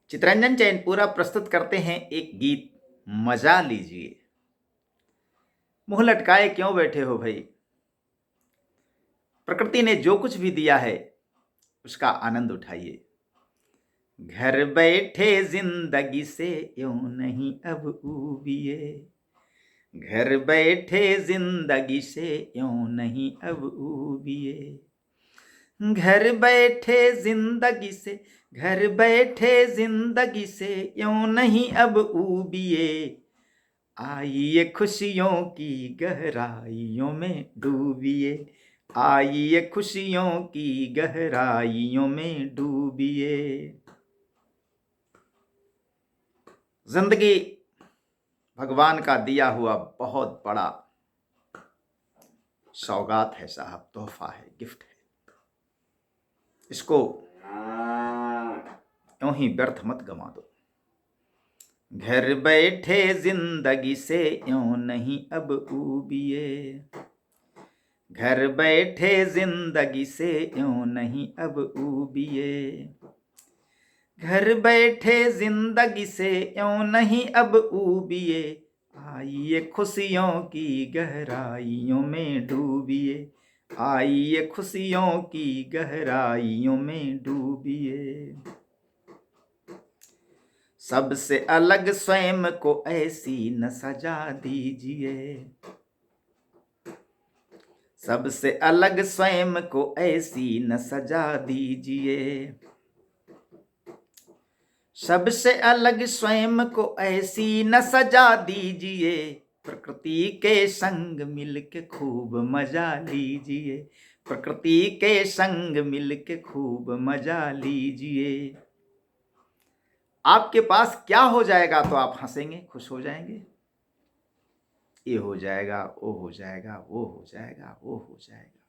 चितरंजन चैनपुरा प्रस्तुत करते हैं एक गीत, मजा लीजिए। मुंह लटकाए क्यों बैठे हो भाई? प्रकृति ने जो कुछ भी दिया है उसका आनंद उठाइए। घर बैठे जिंदगी से यूं नहीं अब ऊबिए। घर बैठे जिंदगी से यूं नहीं अब ऊबिए। घर बैठे जिंदगी से, घर बैठे जिंदगी से यूं नहीं अब ऊबिए। आइए खुशियों की गहराइयों में डूबिए। आइए खुशियों की गहराइयों में डूबिए। जिंदगी भगवान का दिया हुआ बहुत बड़ा सौगात है साहब, तोहफा है, गिफ्ट है। इसको यूं ही व्यर्थ मत गंवा दो। घर बैठे जिंदगी से यूं नहीं अब ऊबिए। घर बैठे जिंदगी से यूं नहीं अब ऊबिए। घर बैठे जिंदगी से यूं नहीं अब ऊबिए। आइए खुशियों की गहराइयों में डूबिए। आइए खुशियों की गहराइयों में डूबिए। सबसे अलग स्वयं को ऐसी न सजा दीजिए। सबसे अलग स्वयं को ऐसी न सजा दीजिए। सबसे अलग स्वयं को ऐसी न सजा दीजिए। प्रकृति के संग मिलके खूब मजा लीजिए। प्रकृति के संग मिलके खूब मजा लीजिए। आपके पास क्या हो जाएगा तो आप हंसेंगे, खुश हो जाएंगे। ये हो जाएगा, वो हो जाएगा, वो हो जाएगा, वो हो जाएगा।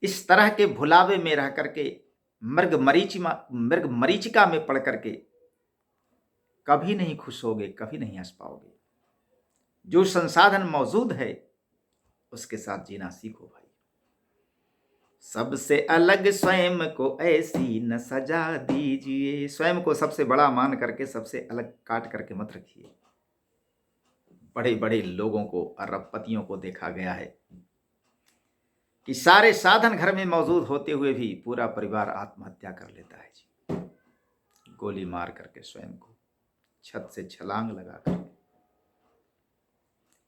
इस तरह के भुलावे में रह करके, मृग मरीचिका में पड़ करके कभी नहीं खुश होगे, कभी नहीं हंस पाओगे। जो संसाधन मौजूद है उसके साथ जीना सीखो भाई। सबसे अलग स्वयं को ऐसी न सजा दीजिए। स्वयं को सबसे बड़ा मान करके सबसे अलग काट करके मत रखिए। बड़े बड़े लोगों को, अरबपतियों को देखा गया है कि सारे साधन घर में मौजूद होते हुए भी पूरा परिवार आत्महत्या कर लेता है जी। गोली मार करके स्वयं को, छत से छलांग लगा कर।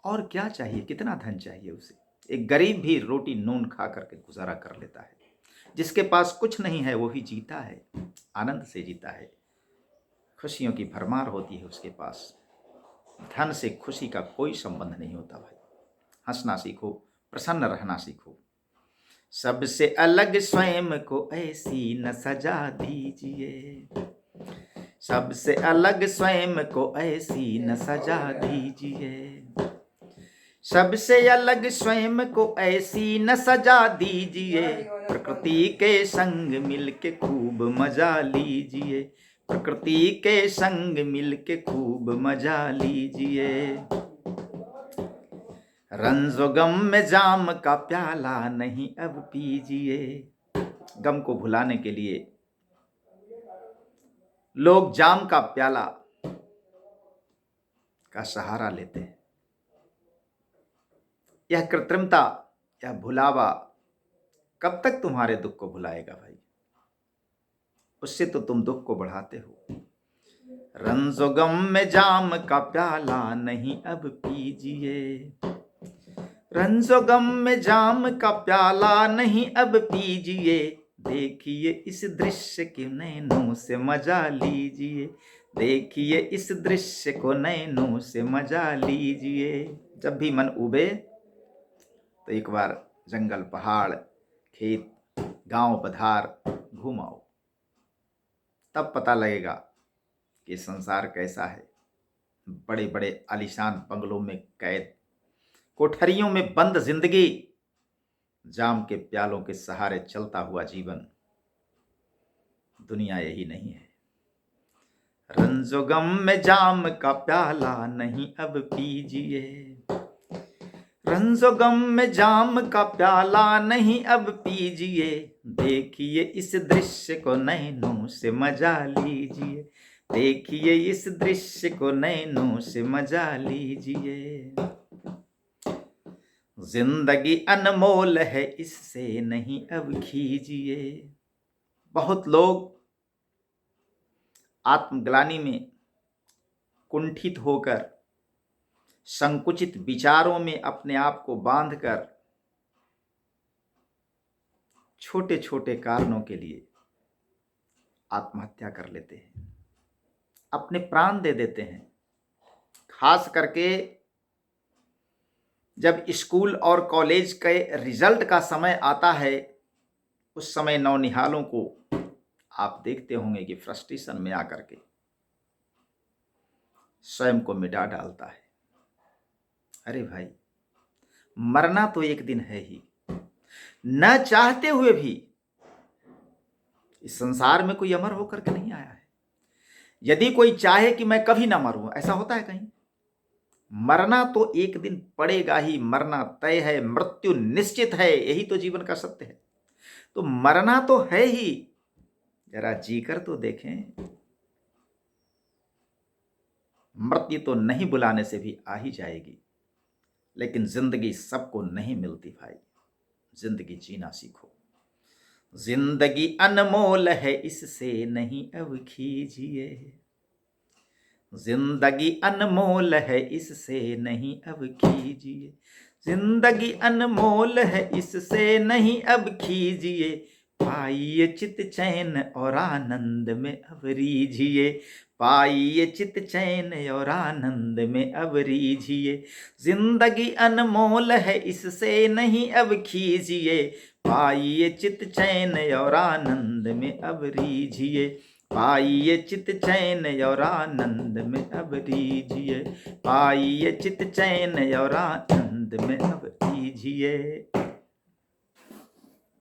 और क्या चाहिए, कितना धन चाहिए उसे? एक गरीब भी रोटी नून खा करके गुजारा कर लेता है। जिसके पास कुछ नहीं है वो ही जीता है, आनंद से जीता है। खुशियों की भरमार होती है उसके पास। धन से खुशी का कोई संबंध नहीं होता भाई। हंसना सीखो, प्रसन्न रहना सीखो। सबसे अलग स्वयं को ऐसी न सजा दीजिए। सबसे अलग स्वयं को ऐसी न सजा दीजिए। सबसे अलग स्वयं को ऐसी न सजा दीजिए। प्रकृति के संग मिलके खूब मजा लीजिए। प्रकृति के संग मिलके खूब मजा लीजिए। रंजो गम में जाम का प्याला नहीं अब पीजिए। गम को भुलाने के लिए लोग जाम का प्याला का सहारा लेते हैं। यह कृत्रिमता, यह भुलावा कब तक तुम्हारे दुख को भुलाएगा भाई? उससे तो तुम दुख को बढ़ाते हो। रंजो गम में जाम का प्याला नहीं अब पीजिए। रंजो गम में जाम का प्याला नहीं अब पीजिए। देखिए इस दृश्य के नैनों से मजा लीजिए। देखिए इस दृश्य को नैनों से मजा लीजिए। जब भी मन उबे तो एक बार जंगल, पहाड़, खेत, गांव, बधार घूमाओ। तब पता लगेगा कि संसार कैसा है। बड़े बड़े आलीशान बंगलों में कैद, कोठरियों में बंद जिंदगी, जाम के प्यालों के सहारे चलता हुआ जीवन, दुनिया यही नहीं है। रंजो गम में जाम का प्याला नहीं अब पीजिए। रंजो गम में जाम का प्याला नहीं अब पीजिए, देखिए इस दृश्य को नैनों से मजा लीजिए, देखिए इस दृश्य को नैनों से मजा लीजिए। जिंदगी अनमोल है इससे नहीं अब खीजिए। बहुत लोग आत्मग्लानि में कुंठित होकर, संकुचित विचारों में अपने आप को बांधकर छोटे छोटे कारणों के लिए आत्महत्या कर लेते हैं, अपने प्राण दे देते हैं। खास करके जब स्कूल और कॉलेज के रिजल्ट का समय आता है, उस समय नौनिहालों को आप देखते होंगे कि फ्रस्ट्रेशन में आकर के स्वयं को मिटा डालता है। अरे भाई, मरना तो एक दिन है ही, न चाहते हुए भी इस संसार में कोई अमर होकर के नहीं आया है। यदि कोई चाहे कि मैं कभी ना मरूं, ऐसा होता है कहीं? मरना तो एक दिन पड़ेगा ही, मरना तय है, मृत्यु निश्चित है, यही तो जीवन का सत्य है। तो मरना तो है ही, जरा जीकर तो देखें। मृत्यु तो नहीं बुलाने से भी आ ही जाएगी, लेकिन जिंदगी सबको नहीं मिलती भाई। जिंदगी जीना सीखो। जिंदगी अनमोल है इससे नहीं अब खीजिए, जिंदगी अनमोल है इससे नहीं अब खीजिए, जिंदगी अनमोल है इससे नहीं अब खीजिए, पाइए चित चैन और आनंद में अब रीझिए, पाइए चित चैन और आनंद में अब रीझिए, जिंदगी अनमोल है इससे नहीं अब खीजिए, पाइए चित चैन और आनंद में अब रीझिए, पाइए चित चैन और आनंद में अब रीझिए, पाइए चित चैन और आनंद में अब रीझिए।